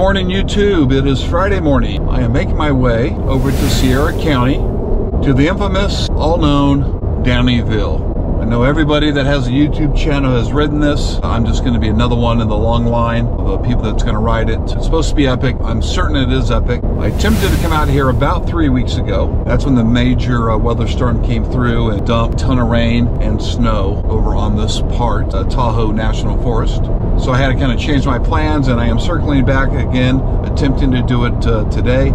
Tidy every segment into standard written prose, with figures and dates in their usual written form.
morning, YouTube. It is Friday morning. I am making my way over to Sierra County to the infamous, all-known Downeyville. I know everybody that has a YouTube channel has ridden this. I'm just going to be another one in the long line of people that's going to ride it. It's supposed to be epic. I'm certain it is epic. I attempted to come out here about 3 weeks ago. That's when the major weather storm came through and dumped a ton of rain and snow over on this part, Tahoe National Forest. So I had to kind of change my plans, and I am circling back again, attempting to do it today.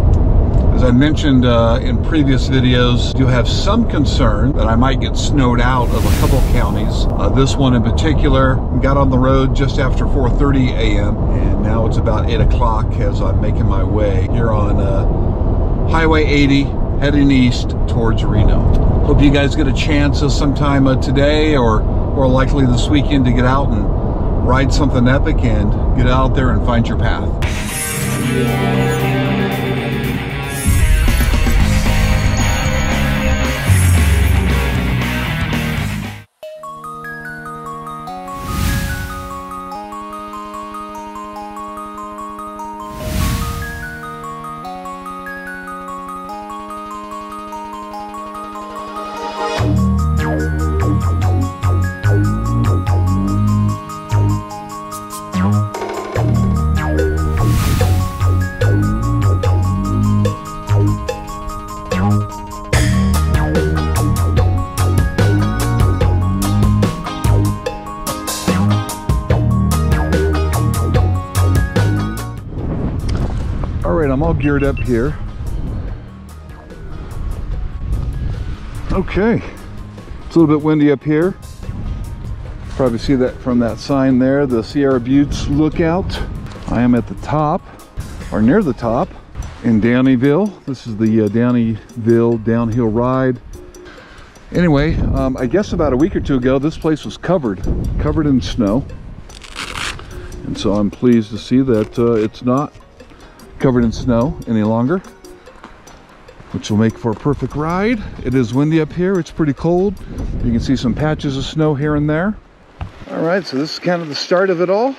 As I mentioned in previous videos, you have some concern that I might get snowed out of a couple counties. This one in particular got on the road just after 4:30 a.m. and now it's about 8 o'clock as I'm making my way here on Highway 80 heading east towards Reno. Hope you guys get a chance sometime today or likely this weekend to get out and ride something epic and get out there and find your path. I'm all geared up here. Okay, it's a little bit windy up here. Probably see that from that sign there, the Sierra Buttes Lookout. I am at the top, or near the top, in Downeyville. This is the Downeyville downhill ride. Anyway, I guess about a week or two ago, this place was covered in snow. And so I'm pleased to see that it's not covered in snow any longer, which will make for a perfect ride. It is windy up here. It's pretty cold. You can see some patches of snow here and there. All right, so this is kind of the start of it all.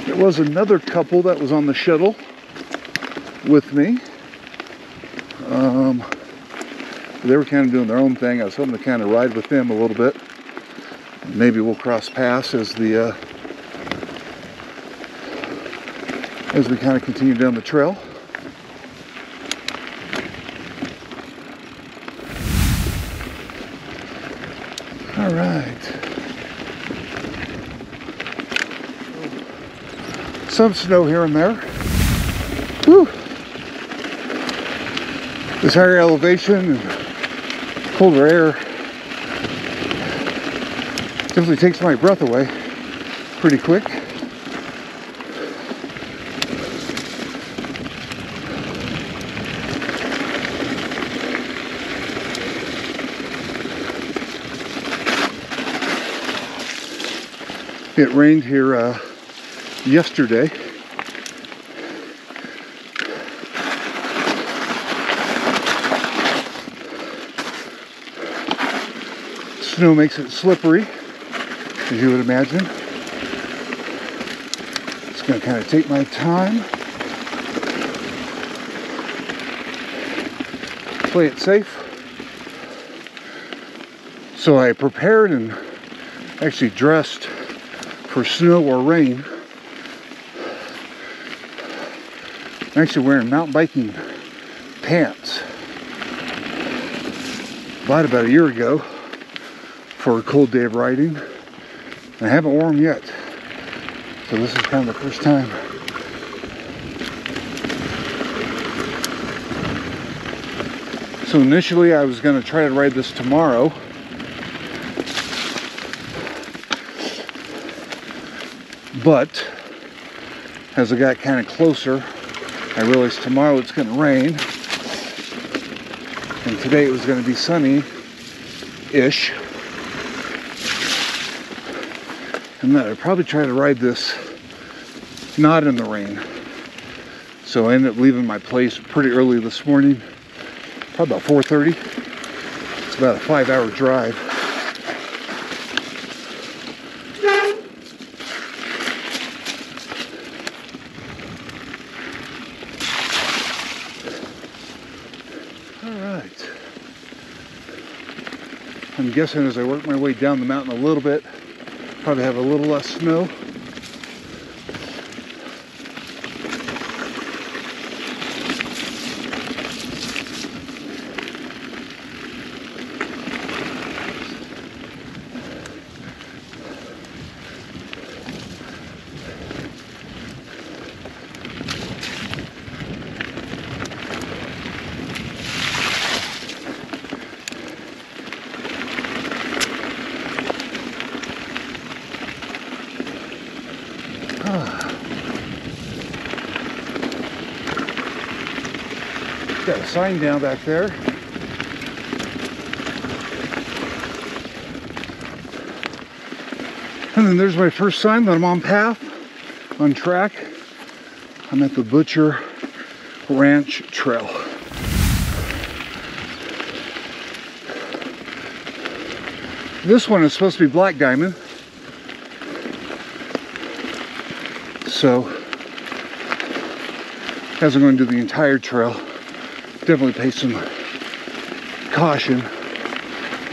There was another couple that was on the shuttle with me. They were kind of doing their own thing. I was hoping to kind of ride with them a little bit. Maybe we'll cross paths as we kind of continue down the trail. All right. Some snow here and there. Whew. This higher elevation and colder air definitely takes my breath away pretty quick. It rained here yesterday. Snow makes it slippery, as you would imagine. It's going to kind of take my time. Play it safe. So I prepared and actually dressed for snow or rain. I'm actually wearing mountain biking pants. Bought about a year ago for a cold day of riding. I haven't worn them yet. So this is kind of the first time. So initially I was going to try to ride this tomorrow. But as I got kind of closer, I realized tomorrow it's going to rain. And today it was going to be sunny-ish. And then I'd probably try to ride this not in the rain. So I ended up leaving my place pretty early this morning, probably about 4:30. It's about a 5-hour drive. Alright. I'm guessing as I work my way down the mountain a little bit, probably have a little less snow. Got a sign down back there. And then there's my first sign that I'm on path, on track. I'm at the Butcher Ranch Trail. This one is supposed to be black diamond. So, as I'm going to do the entire trail, definitely pay some caution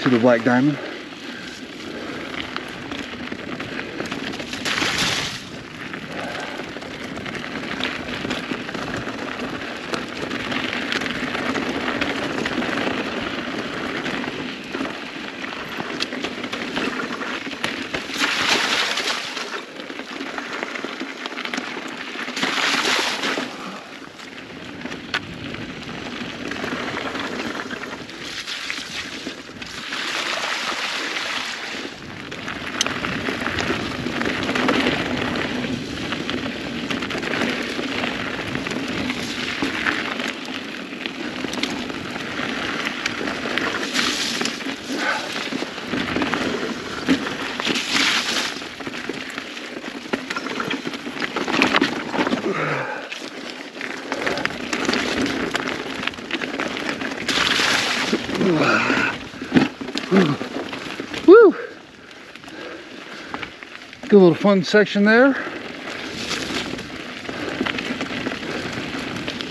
to the black diamond. Woo! Good little fun section there.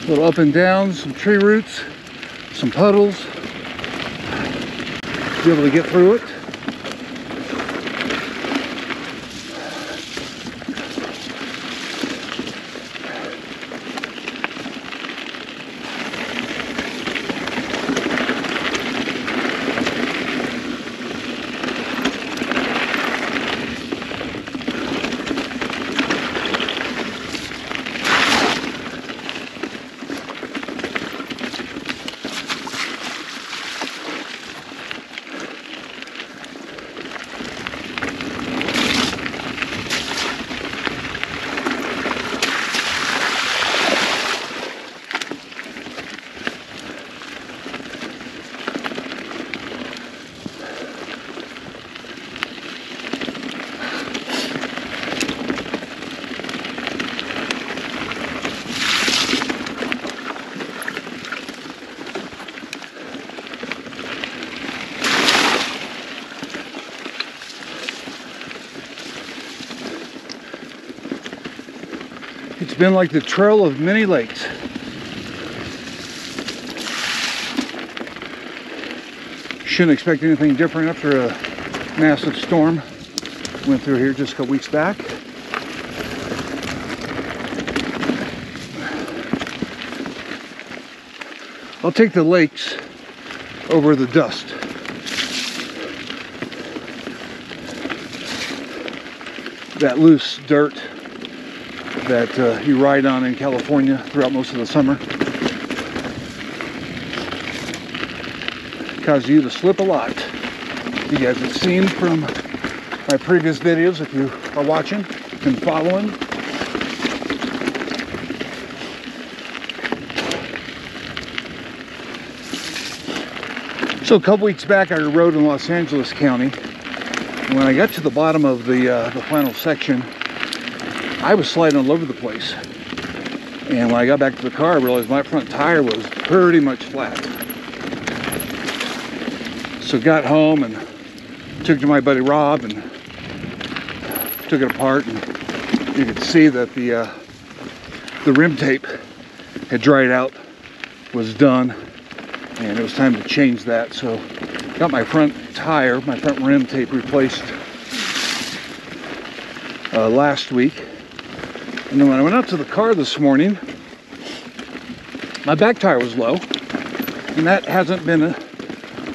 A little up and down, some tree roots, some puddles. Be able to get through it. It's been like the trail of many lakes. Shouldn't expect anything different after a massive storm went through here just a couple weeks back. I'll take the lakes over the dust. That loose dirt that you ride on in California throughout most of the summer causes you to slip a lot. You guys have seen from my previous videos, if you are watching and following. So a couple weeks back I rode in Los Angeles County, and when I got to the bottom of the final section, I was sliding all over the place. And when I got back to the car, I realized my front tire was pretty much flat. So got home and took it to my buddy Rob and took it apart, and you could see that the rim tape had dried out, was done, and it was time to change that. So got my front tire, my front rim tape replaced last week. And then when I went out to the car this morning, my back tire was low, and that hasn't been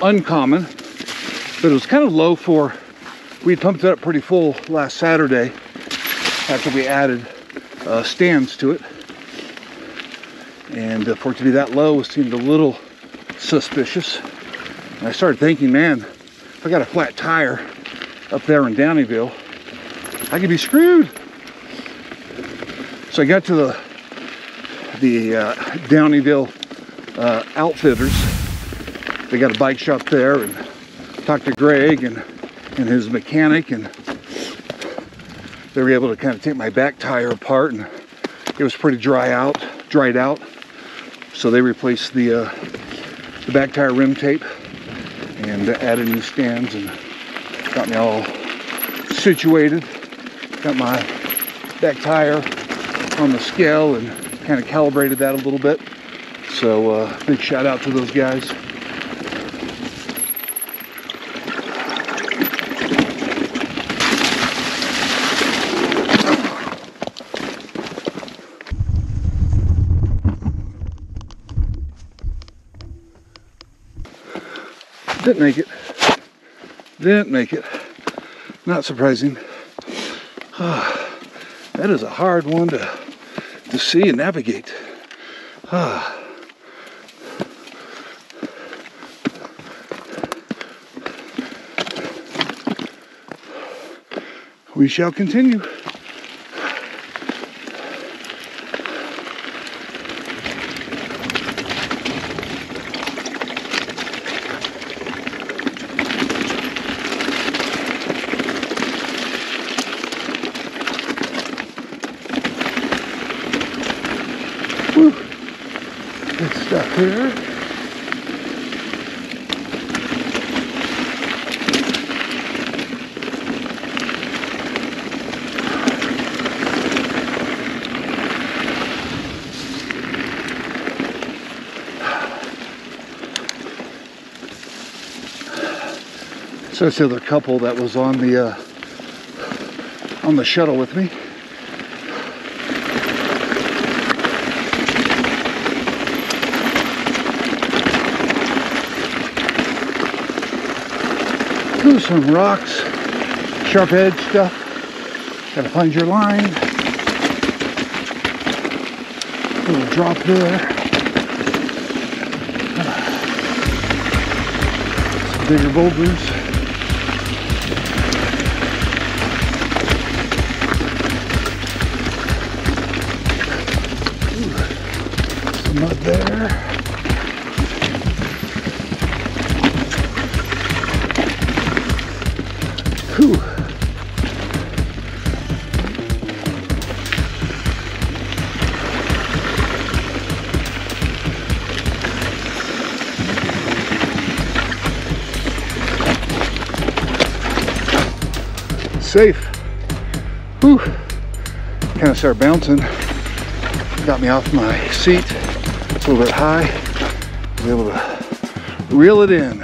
uncommon, but it was kind of low for, we pumped it up pretty full last Saturday after we added stands to it, and for it to be that low seemed a little suspicious. And I started thinking, man, if I got a flat tire up there in Downeyville, I could be screwed. So I got to the Downeyville Outfitters. They got a bike shop there, and talked to Greg and his mechanic, and they were able to kind of take my back tire apart, and it was pretty dried out. So they replaced the back tire rim tape and added new stands and got me all situated. Got my back tire on the scale and kind of calibrated that a little bit. So big shout out to those guys. Didn't make it. Didn't make it. Not surprising. That is a hard one to see and navigate. We shall continue. Woo. Good stuff here. So it's the other couple that was on the shuttle with me. Ooh, some rocks, sharp edge stuff. Gotta find your line. A little drop there. Some bigger boulders. Some mud there. Whew. Safe. Whew. Kind of started bouncing. Got me off my seat. It's a little bit high. I was able to reel it in.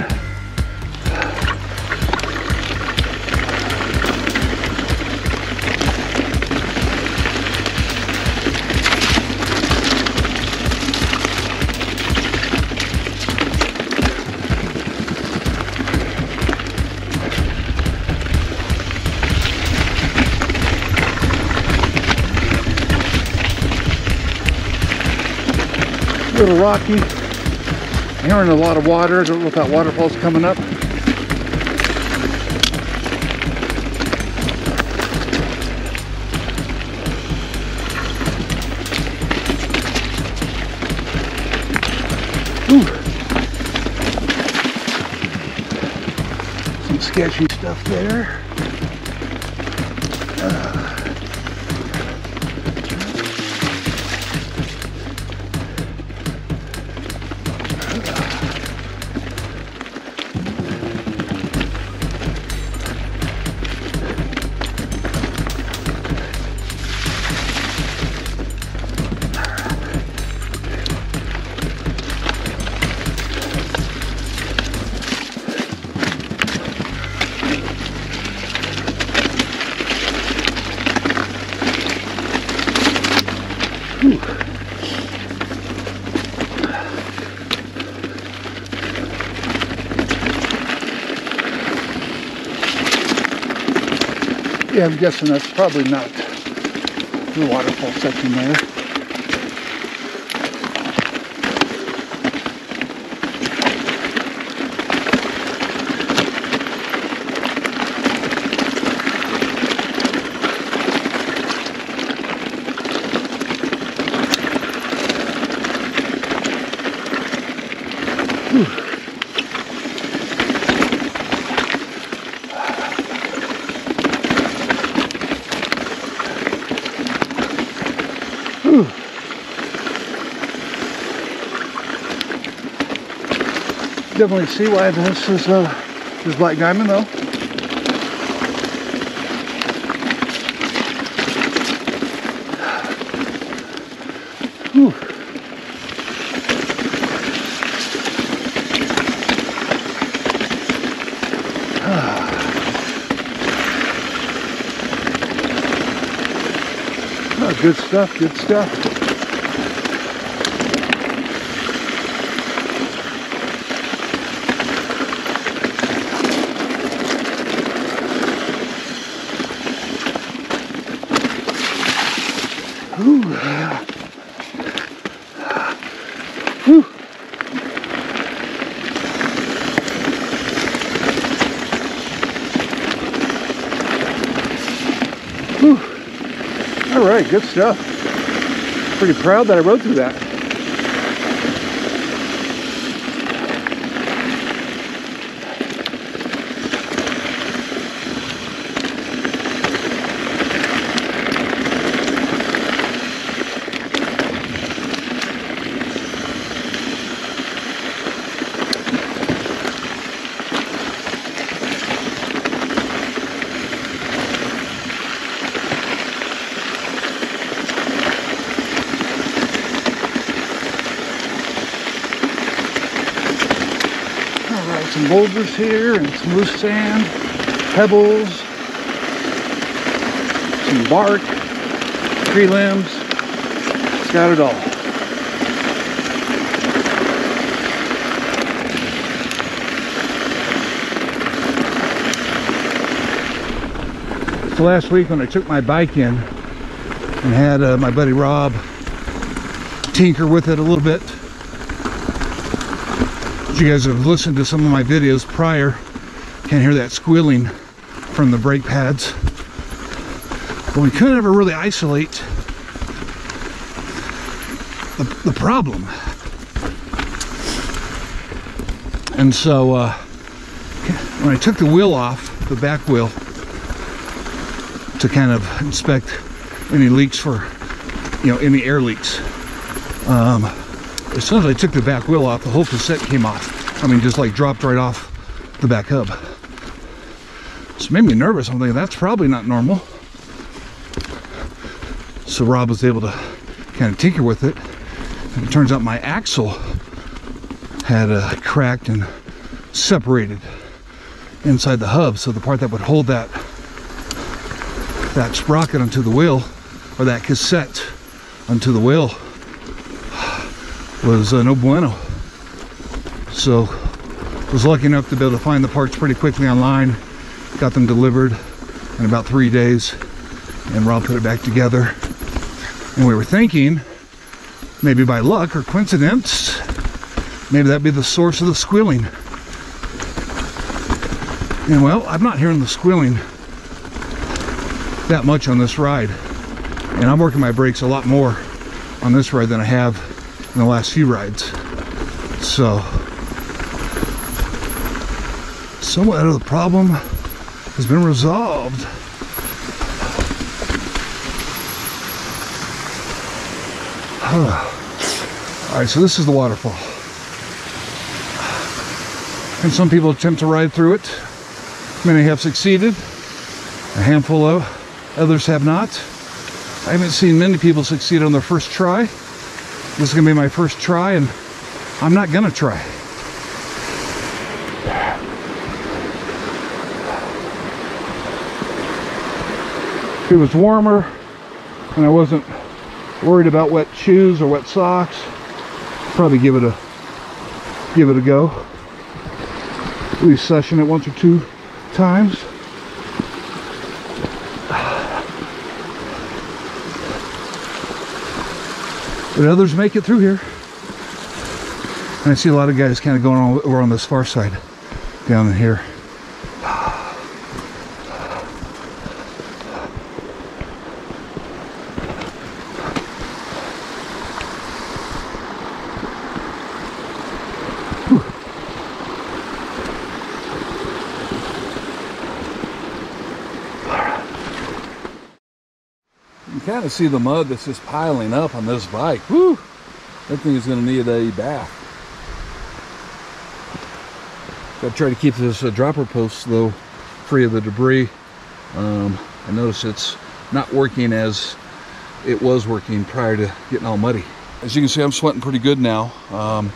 A little rocky. Hearing a lot of water. I don't know if that waterfall's coming up. Ooh. Some sketchy stuff there. Whew. Yeah, I'm guessing that's probably not the waterfall section there. Whew. Whew. Definitely see why this is Black Diamond though. Whew. Oh, good stuff, good stuff. Ooh. Whew. Whew. All right, good stuff. Pretty proud that I rode through that. Some boulders here and some loose sand, pebbles, some bark, tree limbs. It's got it all. So last week when I took my bike in and had my buddy Rob tinker with it a little bit. You guys have listened to some of my videos prior, can't hear that squealing from the brake pads, but we couldn't ever really isolate the problem. And so when I took the wheel off, the back wheel, to kind of inspect any leaks for, you know, any air leaks, as soon as I took the back wheel off, the whole cassette came off. I mean, just like dropped right off the back hub. So it made me nervous. I'm thinking that's probably not normal. So Rob was able to kind of tinker with it. And it turns out my axle had cracked and separated inside the hub. So the part that would hold that sprocket onto the wheel, or that cassette onto the wheel, was no bueno. So was lucky enough to be able to find the parts pretty quickly online, got them delivered in about 3 days, and Rob put it back together. And we were thinking, maybe by luck or coincidence, maybe that'd be the source of the squealing. And well, I'm not hearing the squealing that much on this ride, and I'm working my brakes a lot more on this ride than I have in the last few rides. So somewhat of the problem has been resolved. Alright, so this is the waterfall. And some people attempt to ride through it. Many have succeeded. A handful of others have not. I haven't seen many people succeed on their first try. This is going to be my first try, and I'm not going to try. If it was warmer and I wasn't worried about wet shoes or wet socks, probably give it a go. At least session it 1 or 2 times. But others make it through here. And I see a lot of guys kind of going over on this far side down in here. You can kind of see the mud that's just piling up on this bike. Woo! That thing is going to need a bath. Got to try to keep this dropper post though free of the debris. I notice it's not working as it was working prior to getting all muddy. As you can see, I'm sweating pretty good now. I'm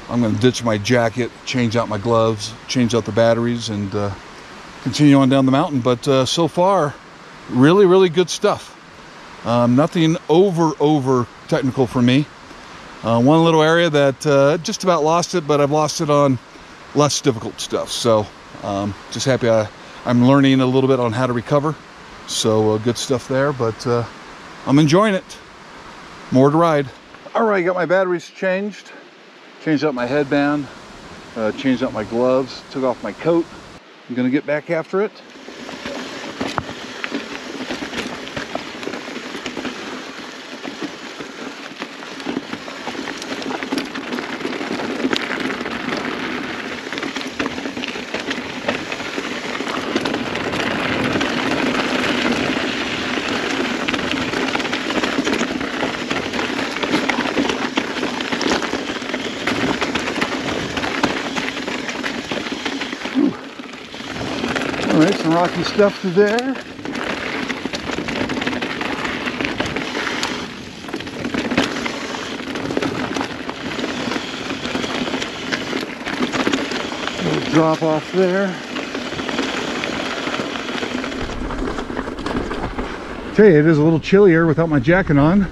going to ditch my jacket, change out my gloves, change out the batteries, and continue on down the mountain. But so far, really good stuff. Nothing over technical for me. One little area that just about lost it, but I've lost it on less difficult stuff. So just happy I'm learning a little bit on how to recover. So good stuff there, but I'm enjoying it. More to ride. All right, got my batteries changed out my headband, changed out my gloves, took off my coat. I'm gonna get back after it. All right, some rocky stuff through there. Little drop off there. Tell you, it is a little chillier without my jacket on.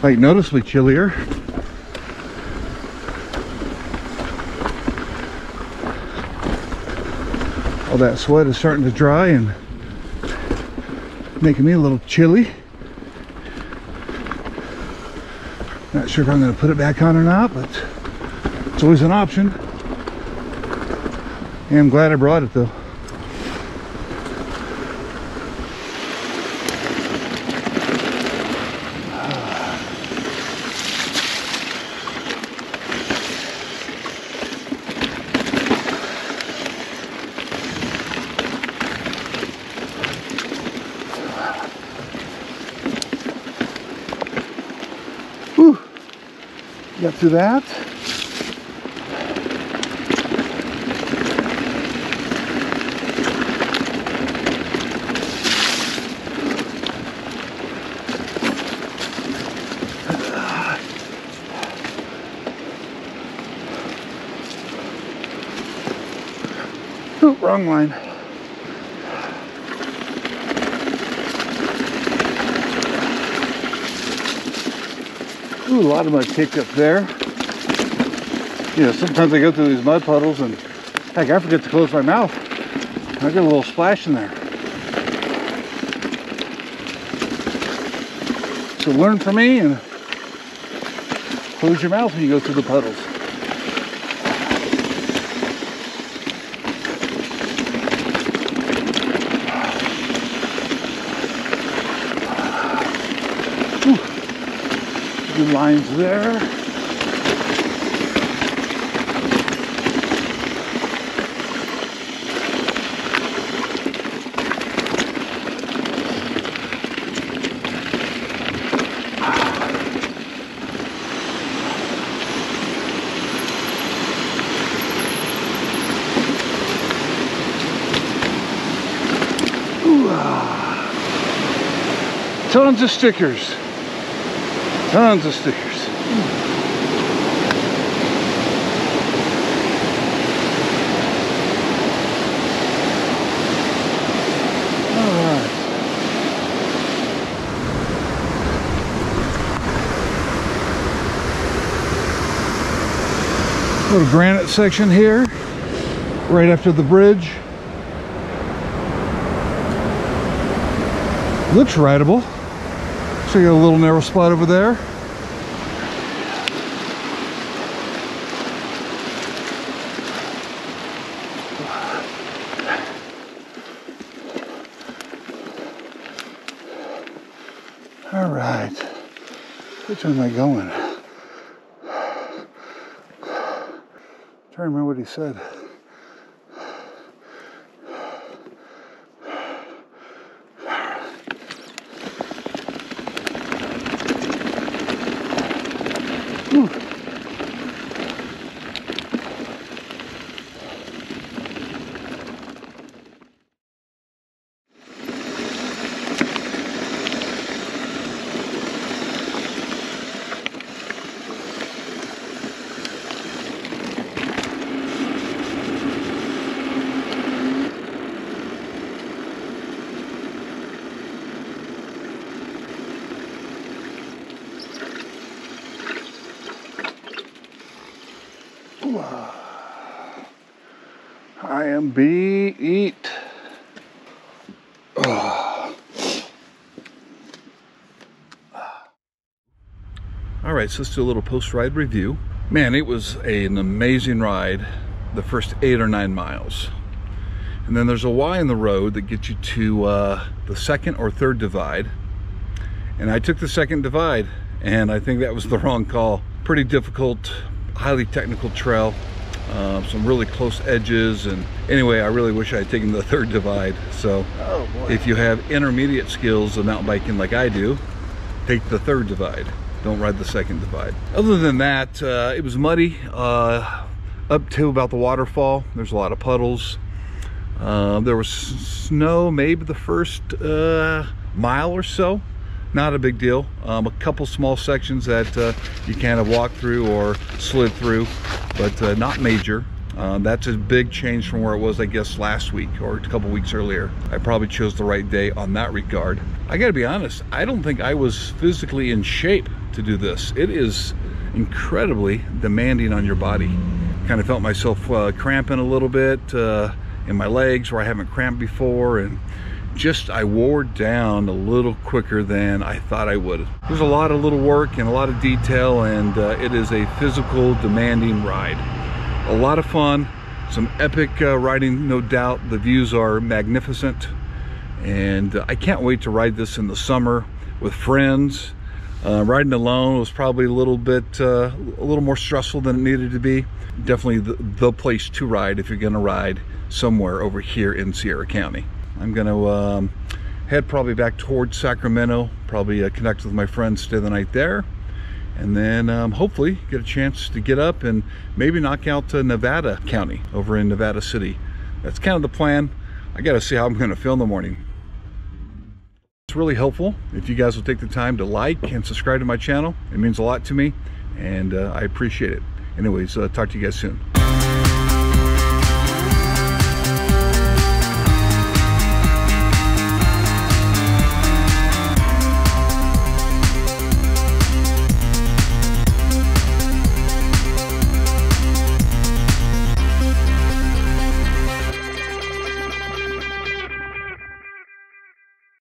Like noticeably chillier. All that sweat is starting to dry and making me a little chilly. Not sure if I'm going to put it back on or not, but it's always an option. And I'm glad I brought it though. Whew. Got through that. Ooh, wrong line. Ooh, a lot of mud caked up there. You know, sometimes I go through these mud puddles and heck, I forget to close my mouth. I get a little splash in there. So learn from me and close your mouth when you go through the puddles. Good lines there. Ooh, tons of stickers. Tons of stickers. All right. Little granite section here, right after the bridge. Looks rideable. So you got a little narrow spot over there. All right, which way am I going? I'm trying to remember what he said. Whew. I am beat. All right, so let's do a little post-ride review. Man, it was an amazing ride the first 8 or 9 miles. And then there's a Y in the road that gets you to the second or third divide. And I took the second divide, and I think that was the wrong call. Pretty difficult, highly technical trail. Some really close edges, and anyway, I really wish I had taken the third divide. So if you have intermediate skills of mountain biking like I do, take the third divide, don't ride the second divide. Other than that, it was muddy up to about the waterfall. There's a lot of puddles. There was snow maybe the first mile or so. Not a big deal. A couple small sections that you kind of walked through or slid through, but not major. That's a big change from where it was, I guess, last week or a couple weeks earlier. I probably chose the right day on that regard. I gotta be honest, I don't think I was physically in shape to do this. It is incredibly demanding on your body. Kind of felt myself cramping a little bit in my legs where I haven't cramped before, and just I wore down a little quicker than I thought I would. There's a lot of little work and a lot of detail, and it is a physical demanding ride. A lot of fun, some epic riding, no doubt. The views are magnificent, and I can't wait to ride this in the summer with friends. Riding alone was probably a little more stressful than it needed to be. Definitely the place to ride if you're gonna ride somewhere over here in Sierra County. I'm gonna head probably back towards Sacramento, probably connect with my friends, stay the night there, and then hopefully get a chance to get up and maybe knock out Nevada County over in Nevada City. That's kind of the plan. I gotta see how I'm gonna feel in the morning. It's really helpful if you guys will take the time to like and subscribe to my channel. It means a lot to me, and I appreciate it. Anyways, talk to you guys soon.